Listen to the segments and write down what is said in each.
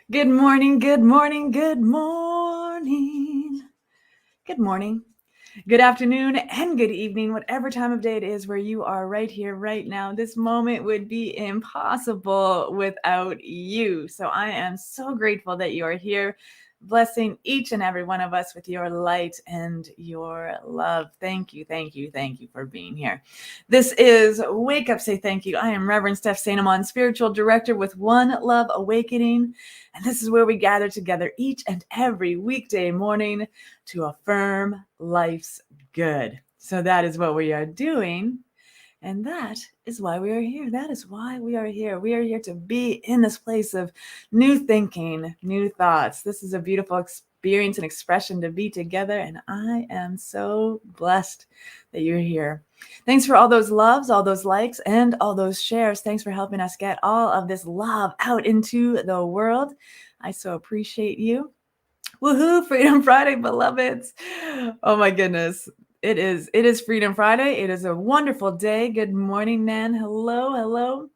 Good morning, good morning, good morning. Good morning, good afternoon, and good evening, whatever time of day it is where you are right here, right now. This moment would be impossible without you. So I am so grateful that you are here, blessing each and every one of us with your light and your love. Thank you, thank you, thank you for being here. This is Wake Up, Say Thank You. I am Reverend Steph Sainamon, Spiritual Director with One Love Awakening. And this is where we gather together each and every weekday morning to affirm life's good. So that is what we are doing. And that is why we are here. That is why we are here. We are here to be in this place of new thinking, new thoughts. This is a beautiful experience and expression to be together. And I am so blessed that you're here. Thanks for all those loves, all those likes, and all those shares. Thanks for helping us get all of this love out into the world. I so appreciate you. Woohoo, Freedom Friday, beloveds. Oh my goodness. It is Freedom Friday. It is a wonderful day. Good morning, man. Hello, hello.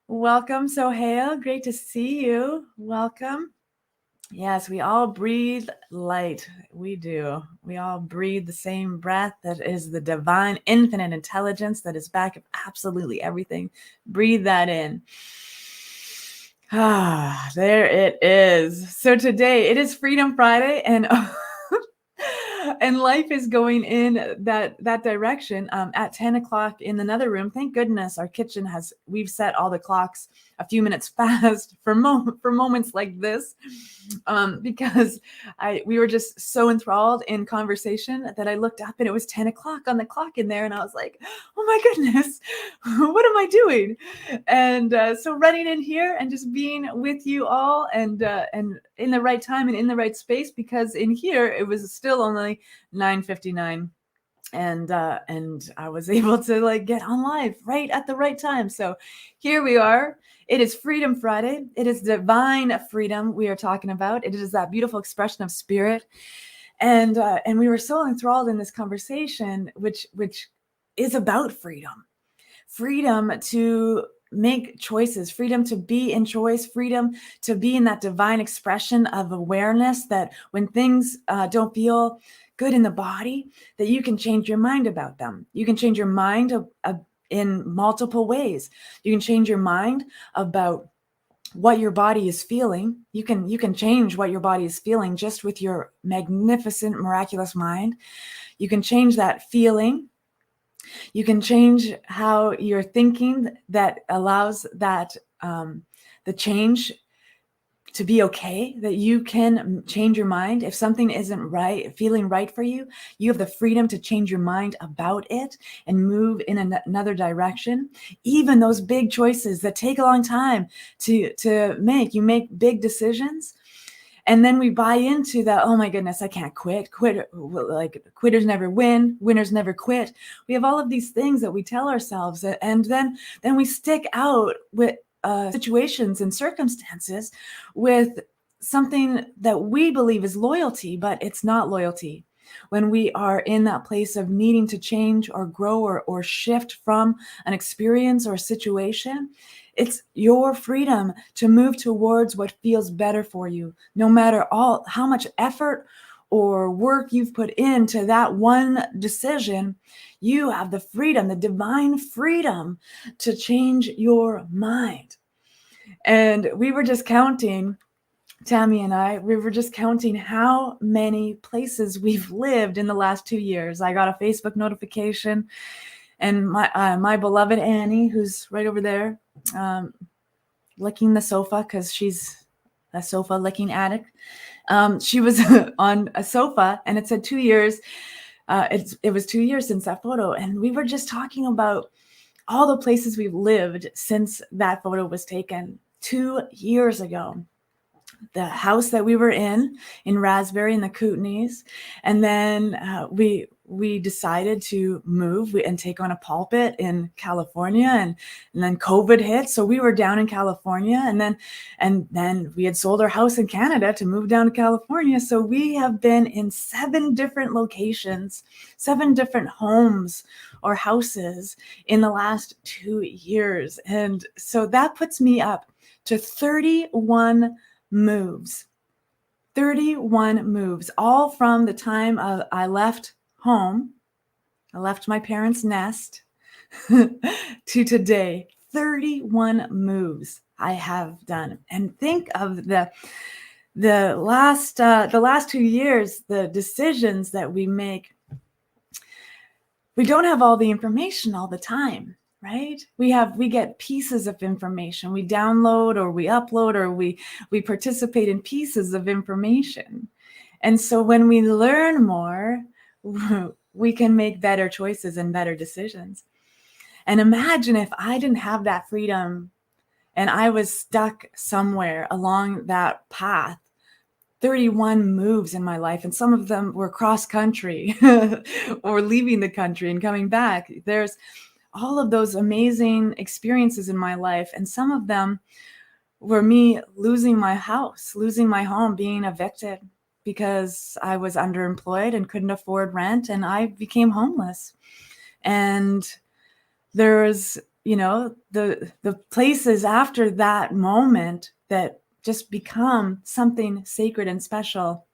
Welcome, Sohail. Great to see you. Welcome. Yes, we all breathe light. We do. We all breathe the same breath that is the divine infinite intelligence that is back of absolutely everything. Breathe that in. Ah, there it is. So today it is Freedom Friday, and and life is going in that direction. At 10 o'clock in another room, thank goodness our kitchen we've set all the clocks a few minutes fast for moments like this, because we were just so enthralled in conversation that I looked up and it was 10 o'clock on the clock in there, and I was like, oh my goodness, what am I doing? And so running in here and just being with you all, and in the right time and in the right space, because in here it was still only 9:59, and I was able to get on live right at the right time. So here we are. It is Freedom Friday. It is divine freedom we are talking about. It is that beautiful expression of spirit, and we were so enthralled in this conversation, which is about freedom to make choices, freedom to be in choice, freedom to be in that divine expression of awareness, that when things don't feel good in the body, that you can change your mind about them. You can change your mind in multiple ways. You can change your mind about what your body is feeling. You can change what your body is feeling just with your magnificent, miraculous mind. You can change that feeling. You can change how you're thinking, that allows that the change to be okay, that you can change your mind. If something isn't feeling right for you, you have the freedom to change your mind about it and move in another direction. Even those big choices that take a long time to make, you make big decisions. And then we buy into that, oh my goodness, I can't quit. Like quitters never win, winners never quit. We have all of these things that we tell ourselves, and then we stick out with situations and circumstances with something that we believe is loyalty, but it's not loyalty. When we are in that place of needing to change or grow or shift from an experience or a situation, it's your freedom to move towards what feels better for you, no matter how much effort or work you've put into that one decision. You have the freedom, the divine freedom, to change your mind. And we were just counting, Tammy and I, we were just counting how many places we've lived in the last 2 years. I got a Facebook notification, and my beloved Annie, who's right over there, licking the sofa because she's a sofa licking addict. She was on a sofa, and it said 2 years. It was 2 years since that photo, and we were just talking about all the places we've lived since that photo was taken 2 years ago. The house that we were in Raspberry in the Kootenays, and then we decided to move and take on a pulpit in California, and then COVID hit, so we were down in California, and then we had sold our house in Canada to move down to California. So we have been in 7 different locations, 7 different homes or houses in the last 2 years, and so that puts me up to 31 moves. 31 moves, all from the time I left home. I left my parents' nest to today. 31 moves I have done. And think of the last 2 years, the decisions that we make. We don't have all the information all the time, right? We get pieces of information. We download or we upload or we participate in pieces of information. And so when we learn more, we can make better choices and better decisions. And imagine if I didn't have that freedom and I was stuck somewhere along that path. 31 moves in my life, and some of them were cross country or leaving the country and coming back. There's all of those amazing experiences in my life, and some of them were me losing my house, losing my home, being evicted because I was underemployed and couldn't afford rent, and I became homeless. And there's, the places after that moment that just become something sacred and special.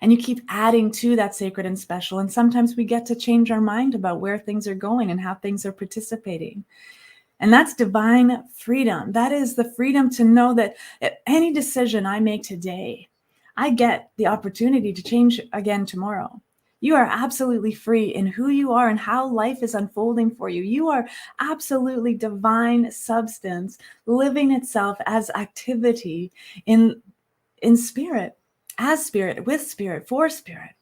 And you keep adding to that sacred and special. And sometimes we get to change our mind about where things are going and how things are participating. And that's divine freedom. That is the freedom to know that at any decision I make today, I get the opportunity to change again tomorrow. You are absolutely free in who you are and how life is unfolding for you. You are absolutely divine substance living itself as activity in spirit, as spirit, with spirit, for spirit.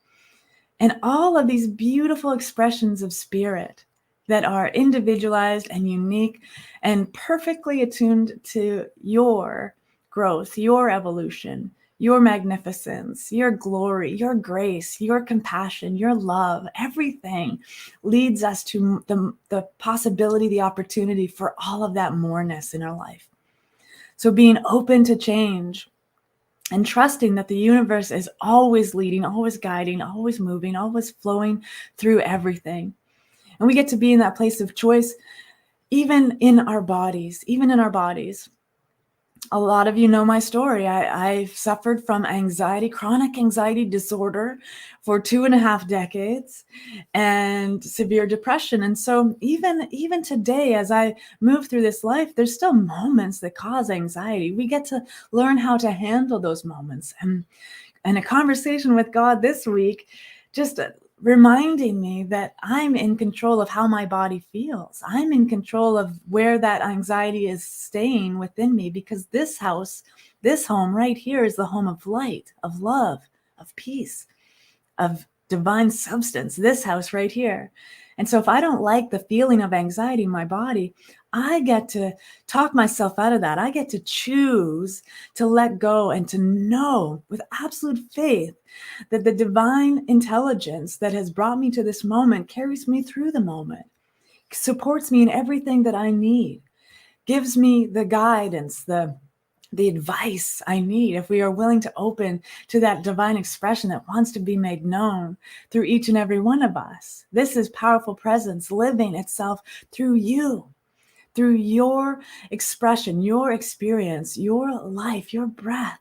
And all of these beautiful expressions of spirit that are individualized and unique and perfectly attuned to your growth, your evolution, your magnificence, your glory, your grace, your compassion, your love, everything leads us to the possibility, the opportunity for all of that moreness in our life. So being open to change and trusting that the universe is always leading, always guiding, always moving, always flowing through everything. And we get to be in that place of choice, even in our bodies, A lot of you know my story. I've suffered from anxiety, chronic anxiety disorder for 2.5 decades and severe depression. And so even today, as I move through this life, there's still moments that cause anxiety. We get to learn how to handle those moments. And a conversation with God this week just reminding me that I'm in control of how my body feels. I'm in control of where that anxiety is staying within me, because this house, this home right here is the home of light, of love, of peace, of divine substance, this house right here. And so if I don't like the feeling of anxiety in my body, I get to talk myself out of that. I get to choose to let go and to know with absolute faith that the divine intelligence that has brought me to this moment carries me through the moment, supports me in everything that I need, gives me the guidance, the advice I need, if we are willing to open to that divine expression that wants to be made known through each and every one of us. This is powerful presence living itself through you, through your expression, your experience, your life, your breath.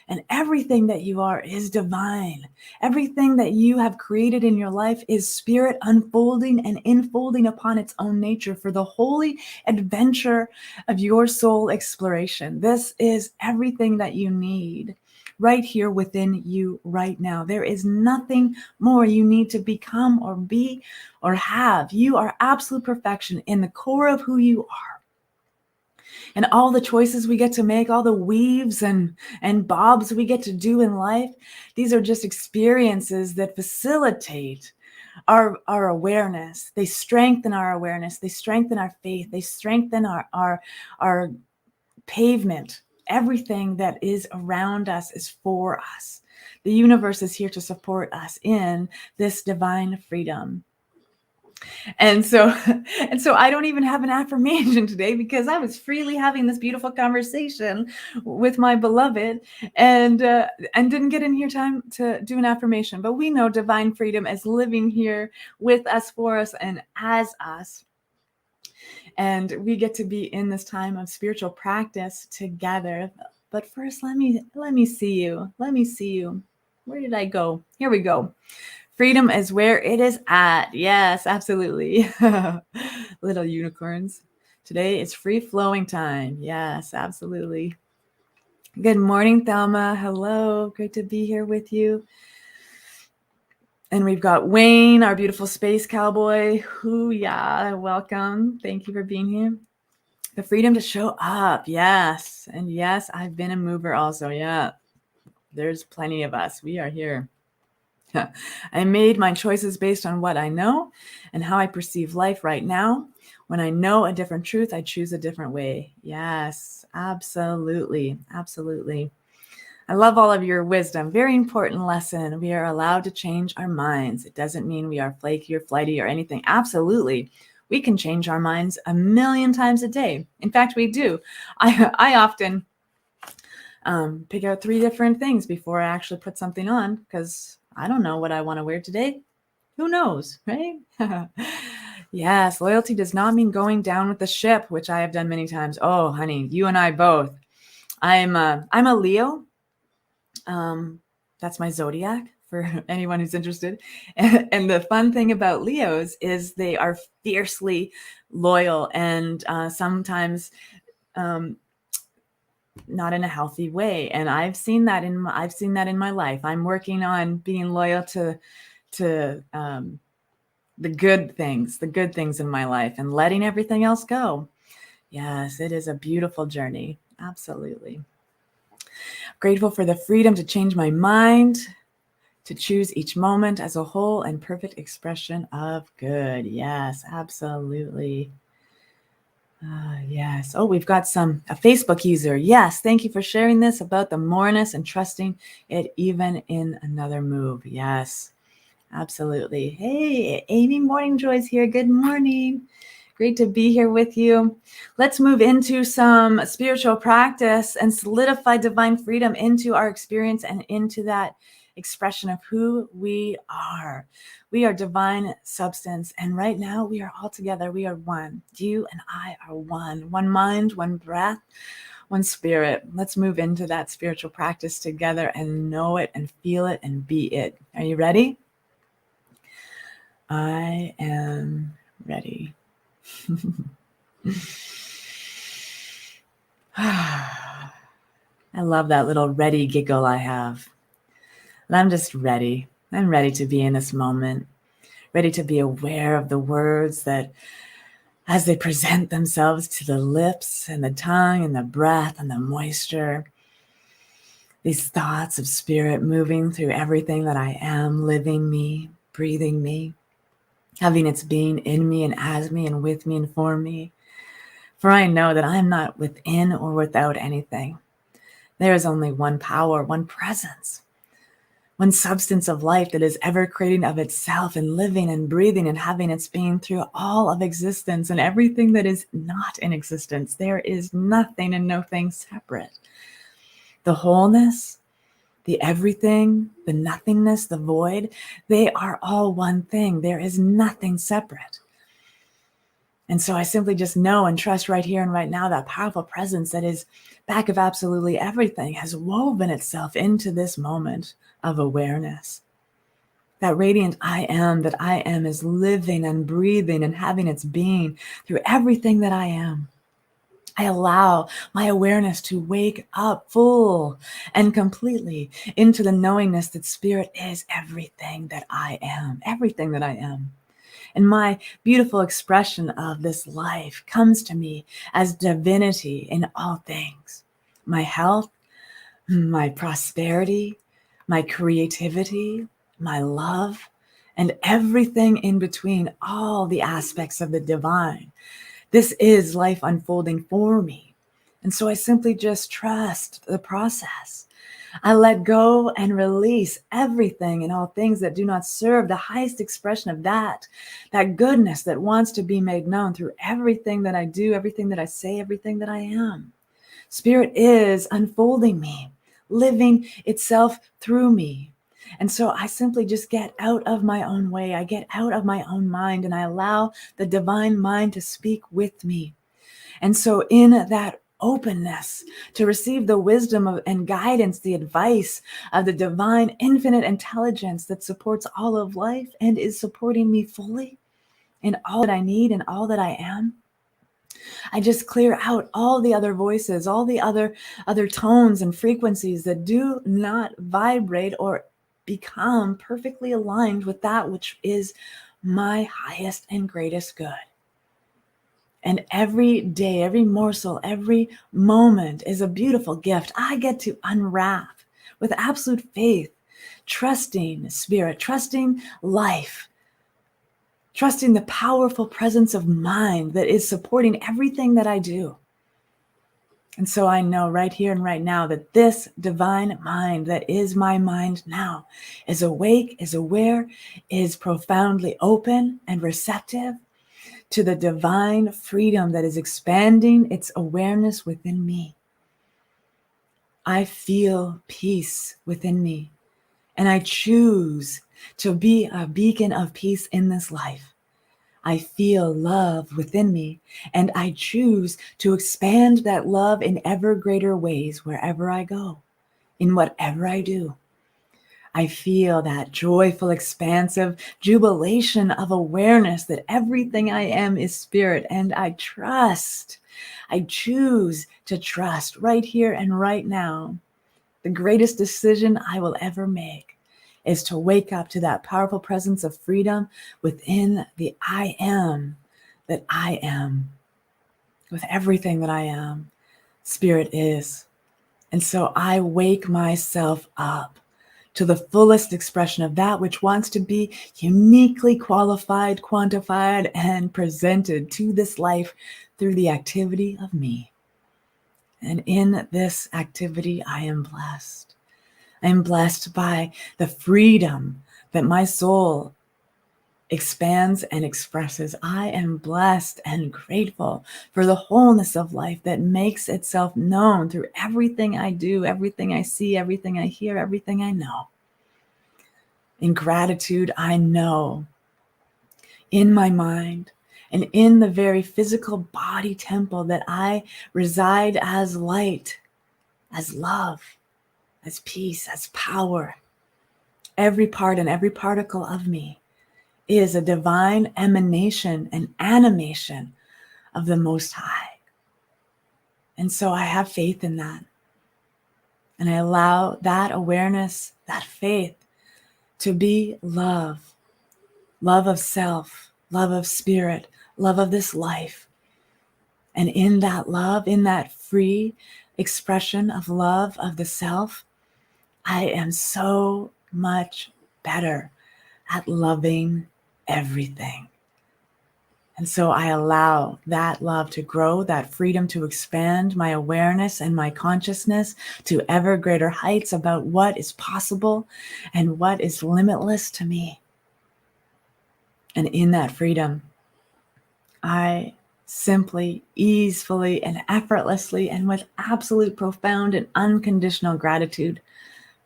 And everything that you are is divine. Everything that you have created in your life is spirit unfolding and infolding upon its own nature for the holy adventure of your soul exploration. This is everything that you need right here within you right now. There is nothing more you need to become or be or have. You are absolute perfection in the core of who you are. And all the choices we get to make, all the weaves and bobs we get to do in life, these are just experiences that facilitate our awareness. They strengthen our awareness. They strengthen our faith. They strengthen our pavement. Everything that is around us is for us. The universe is here to support us in this divine freedom. And so I don't even have an affirmation today, because I was freely having this beautiful conversation with my beloved and didn't get in here time to do an affirmation. But we know divine freedom is living here with us, for us, and as us. And we get to be in this time of spiritual practice together. But first, let me see you. Let me see you. Where did I go? Here we go. Freedom is where it is at. Yes, absolutely. Little unicorns. Today is free flowing time. Yes, absolutely. Good morning, Thelma. Hello. Great to be here with you. And we've got Wayne, our beautiful space cowboy. Hoo-yah. Welcome. Thank you for being here. The freedom to show up. Yes. And yes, I've been a mover also. Yeah. There's plenty of us. We are here. I made my choices based on what I know and how I perceive life right now. When I know a different truth, I choose a different way. Yes, absolutely. Absolutely. I love all of your wisdom. Very important lesson. We are allowed to change our minds. It doesn't mean we are flaky or flighty or anything. Absolutely. We can change our minds a million times a day. In fact, we do. I often pick out 3 different things before I actually put something on because I don't know what I want to wear today. Who knows, right? Yes, loyalty does not mean going down with the ship, which I have done many times. Oh, honey, you and I both. I'm a Leo. That's my zodiac for anyone who's interested. And the fun thing about Leos is they are fiercely loyal and sometimes not in a healthy way. And I've seen that in my life. I'm working on being loyal to the good things in my life and letting everything else go. Yes, it is a beautiful journey. Absolutely. Grateful for the freedom to change my mind, to choose each moment as a whole and perfect expression of good. Yes, absolutely. Yes. Oh, we've got a Facebook user. Yes. Thank you for sharing this about the moreness and trusting it even in another move. Yes, absolutely. Hey, Amy Morning Joy's here. Good morning. Great to be here with you. Let's move into some spiritual practice and solidify divine freedom into our experience and into that expression of who we are. We are divine substance. And right now we are all together. We are one. You and I are one. One mind, one breath, one spirit. Let's move into that spiritual practice together and know it and feel it and be it. Are you ready? I am ready. I love that little ready giggle I have. And I'm just ready. I'm ready to be in this moment, ready to be aware of the words that as they present themselves to the lips and the tongue and the breath and the moisture, these thoughts of spirit moving through everything that I am, living me, breathing me, having its being in me and as me and with me and for me. For I know that I am not within or without anything. There is only one power, one presence, one substance of life that is ever creating of itself and living and breathing and having its being through all of existence and everything that is not in existence. There is nothing and no thing separate. The wholeness, the everything, the nothingness, the void, they are all one thing. There is nothing separate. And so I simply just know and trust right here and right now that powerful presence that is back of absolutely everything has woven itself into this moment of awareness. That radiant I am that I am is living and breathing and having its being through everything that I am. I allow my awareness to wake up full and completely into the knowingness that spirit is everything that I am, everything that I am. And my beautiful expression of this life comes to me as divinity in all things. My health, my prosperity, my creativity, my love, and everything in between, all the aspects of the divine. This is life unfolding for me. And so I simply just trust the process. I let go and release everything and all things that do not serve the highest expression of that goodness that wants to be made known through everything that I do, everything that I say, everything that I am. Spirit is unfolding me, living itself through me. And so I simply just get out of my own way. I get out of my own mind and I allow the divine mind to speak with me. And so in that openness to receive the wisdom and guidance, the advice of the divine infinite intelligence that supports all of life and is supporting me fully in all that I need and all that I am. I just clear out all the other voices, all the other tones and frequencies that do not vibrate or become perfectly aligned with that which is my highest and greatest good. And every day, every morsel, every moment is a beautiful gift I get to unwrap with absolute faith, trusting spirit, trusting life, trusting the powerful presence of mind that is supporting everything that I do. And so I know right here and right now that this divine mind that is my mind now is awake, is aware, is profoundly open and receptive to the divine freedom that is expanding its awareness within me. I feel peace within me, and I choose to be a beacon of peace in this life. I feel love within me, and I choose to expand that love in ever greater ways wherever I go, in whatever I do. I feel that joyful, expansive jubilation of awareness that everything I am is spirit, and I trust. I choose to trust right here and right now. The greatest decision I will ever make is to wake up to that powerful presence of freedom within the I am that I am. With everything that I am, spirit is. And so I wake myself up to the fullest expression of that which wants to be uniquely qualified, quantified, and presented to this life through the activity of me. And in this activity, I am blessed. I am blessed by the freedom that my soul expands and expresses. I am blessed and grateful for the wholeness of life that makes itself known through everything I do, everything I see, everything I hear, everything I know. In gratitude, I know in my mind and in the very physical body temple that I reside as light, as love, as peace, as power. Every part and every particle of me is a divine emanation and animation of the Most High. And so I have faith in that. And I allow that awareness, that faith, to be love. Love of self, love of spirit, love of this life. And in that love, in that free expression of love of the self, I am so much better at loving everything. And so I allow that love to grow, that freedom to expand my awareness and my consciousness to ever greater heights about what is possible and what is limitless to me. And in that freedom, I simply, easily, and effortlessly, and with absolute profound and unconditional gratitude,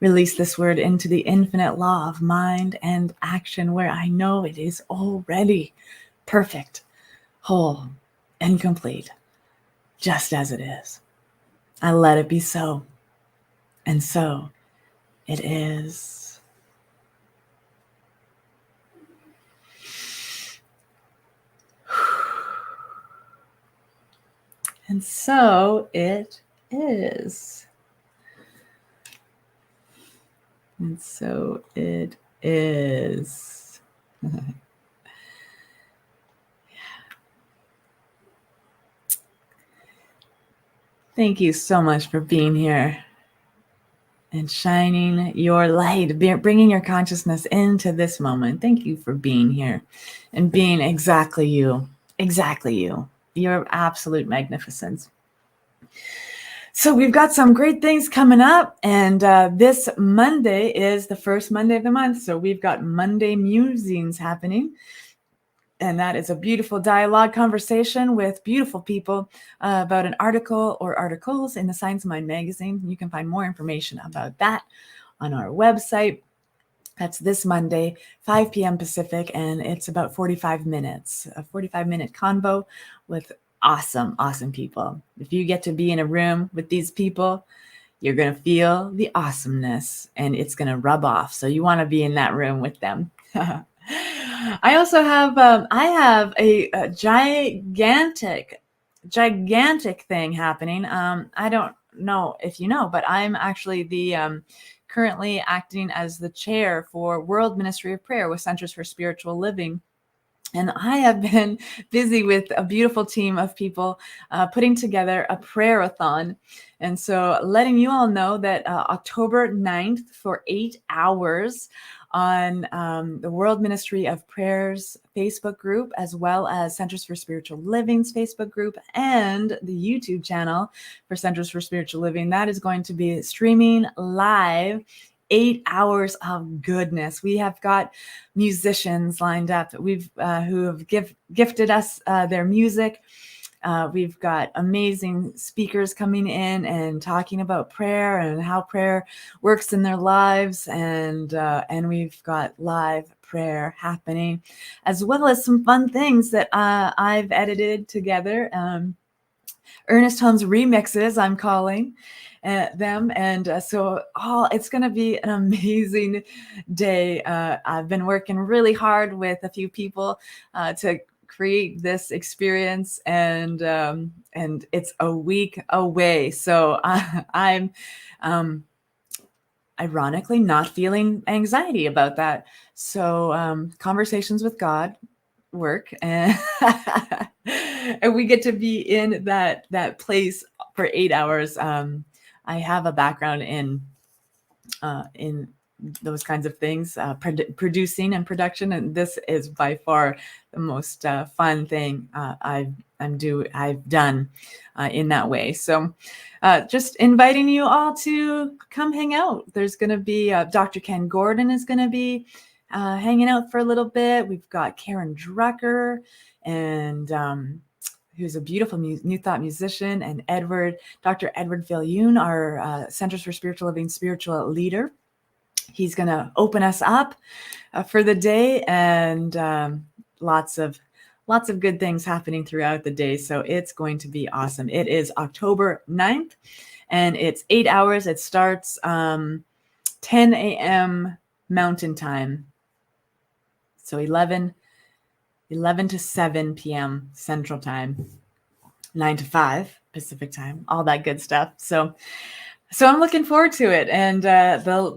release this word into the infinite law of mind and action, where I know it is already perfect, whole, and complete, just as it is. I let it be so, and so it is. And so it is. And so it is. Thank you so much for being here and shining your light, bringing your consciousness into this moment. Thank you for being here and being exactly you, your absolute magnificence. So we've got some great things coming up, and this Monday is the first Monday of the month. So we've got Monday musings happening. And that is a beautiful dialogue conversation with beautiful people about an article or articles in the Science of Mind magazine. You can find more information about that on our website. That's this Monday, 5 p.m. Pacific, and it's about 45 minutes, a 45-minute convo with awesome, awesome people. If you get to be in a room with these people, you're going to feel the awesomeness and it's going to rub off. So you want to be in that room with them. I also have, I have a gigantic thing happening. I don't know if you know, but I'm actually the currently acting as the chair for World Ministry of Prayer with Centers for Spiritual Living. And I have been busy with a beautiful team of people putting together a prayer-a-thon. And so letting you all know that October 9th for 8 hours on the World Ministry of Prayer's Facebook group, as well as Centers for Spiritual Living's Facebook group and the YouTube channel for Centers for Spiritual Living, that is going to be streaming live. 8 hours of goodness. We have got musicians lined up who have gifted us their music. We've got amazing speakers coming in and talking about prayer and how prayer works in their lives, and we've got live prayer happening, as well as some fun things that I've edited together. Ernest Holmes remixes, I'm calling them. And so it's going to be an amazing day. I've been working really hard with a few people to create this experience, and it's a week away. So I'm ironically not feeling anxiety about that. So conversations with God work, and and we get to be in that place for 8 hours. I have a background in those kinds of things, producing and production, and this is by far the most fun thing I've done in that way. So just inviting you all to come hang out. There's going to be Dr. Ken Gordon is going to be hanging out for a little bit. We've got Karen Drucker, and who's a beautiful New Thought musician, and Dr. Edward Viljoen, our Centers for Spiritual Living spiritual leader. He's going to open us up for the day, and lots of good things happening throughout the day. So it's going to be awesome. It is October 9th, and it's 8 hours. It starts 10 a.m. Mountain Time. So 11 to 7 p.m. Central Time, 9 to 5 Pacific Time, all that good stuff. So I'm looking forward to it. And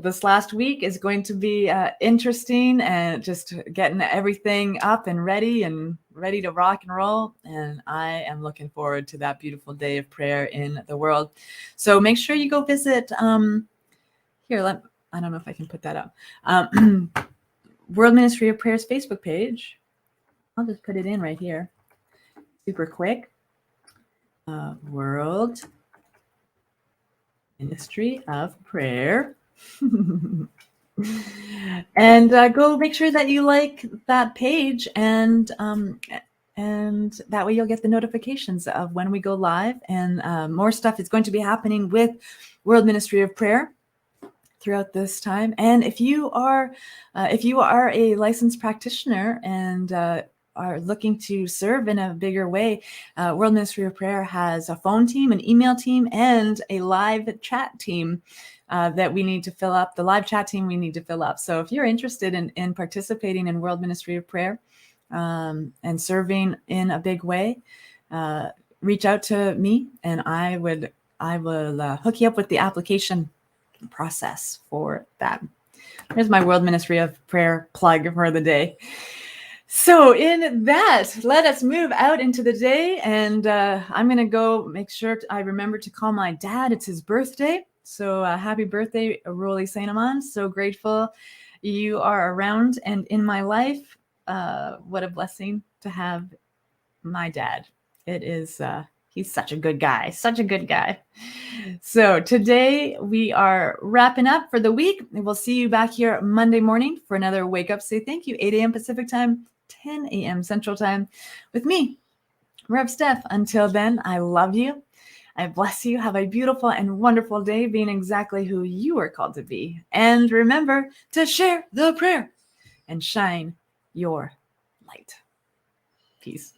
this last week is going to be interesting, and just getting everything up and ready to rock and roll. And I am looking forward to that beautiful day of prayer in the world. So make sure you go visit here. I don't know if I can put that up. World Ministry of Prayer's Facebook page. I'll just put it in right here. Super quick. World Ministry of Prayer. And go make sure that you like that page, and that way you'll get the notifications of when we go live. And more stuff is going to be happening with World Ministry of Prayer throughout this time. And if you are a licensed practitioner and are looking to serve in a bigger way, World Ministry of Prayer has a phone team, an email team, and a live chat team that we need to fill up. The live chat team we need to fill up. So if you're interested in participating in World Ministry of Prayer and serving in a big way, reach out to me, and I will hook you up with the application process for that. There's my World Ministry of Prayer plug for the day. So in that, let us move out into the day, and I'm going to go make sure I remember to call my dad. It's his birthday. So happy birthday, Rolly Saint Amand. So grateful you are around and in my life. What a blessing to have my dad. It is, he's such a good guy, So today we are wrapping up for the week. We'll see you back here Monday morning for another Wake Up Say Thank You, 8 a.m. Pacific Time, 10 a.m. Central Time with me, Rev Steph. Until then, I love you. I bless you. Have a beautiful and wonderful day, being exactly who you are called to be. And remember to share the prayer and shine your light. Peace.